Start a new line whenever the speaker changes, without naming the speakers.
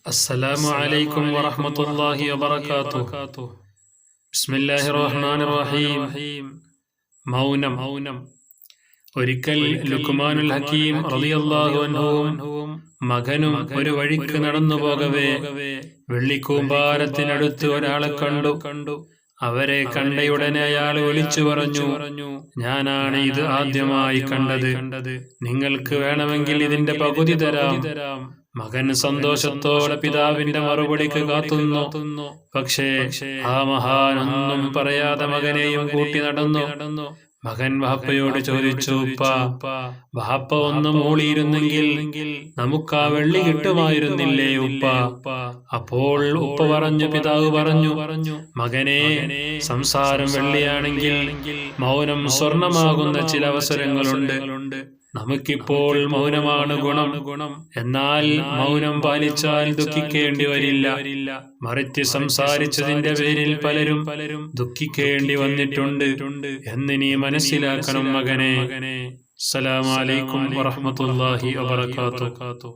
അസ്സലാമു അലൈക്കും വറഹ്മത്തുള്ളാഹി വബറകാതുഹു. ബിസ്മില്ലാഹിർ റഹ്മാനിർ റഹീം. മൗനം. ഒരിക്കൽ ലുഖ്മാനുൽ ഹകീം റളിയല്ലാഹു അൻഹുവും മകനും ഒരു വഴിക്ക് നടന്നു പോകവേ വെള്ളിക്കൂമ്പാരത്തിനടുത്ത് ഒരാളെ കണ്ടു. അവരെ കണ്ടയുടനെ അയാൾ വിളിച്ചു പറഞ്ഞു, ഞാനാണ് ഇത് ആദ്യമായി കണ്ടത്. നിങ്ങൾക്ക് വേണമെങ്കിൽ ഇതിന്റെ പകുതി തരാം. മകൻ സന്തോഷത്തോടെ പിതാവിന്റെ മറുപടിക്ക് കാത്തുന്നു. പക്ഷേ ആ മഹാനൊന്നും പറയാതെ മകനെയും കൂട്ടി നടന്നു. മകൻ വാപ്പയോട് ചോദിച്ചു, ഉപ്പ, വാപ്പ ഒന്ന് മൂളിയിരുന്നെങ്കിൽ നമുക്ക് ആ വെള്ളി കിട്ടുമായിരുന്നില്ലേ ഉപ്പ? അപ്പോൾ പിതാവ് പറഞ്ഞു, മകനെ, സംസാരം വെള്ളിയാണെങ്കിൽ മൗനം സ്വർണമാകുന്ന ചില അവസരങ്ങളുണ്ട്. നമുക്കിപ്പോൾ മൗനമാണ് ഗുണം. എന്നാൽ മൗനം പാലിച്ചാൽ ദുഃഖിക്കേണ്ടി വരില്ല. മറിച്ച് സംസാരിച്ചതിന്റെ പേരിൽ പലരും ദുഃഖിക്കേണ്ടി വന്നിട്ടുണ്ട് എന്ന് നീ മനസ്സിലാക്കണം മകനെ. അസ്സലാമു അലൈക്കും വറഹ്മത്തുള്ളാഹി വബറകാതുഹു.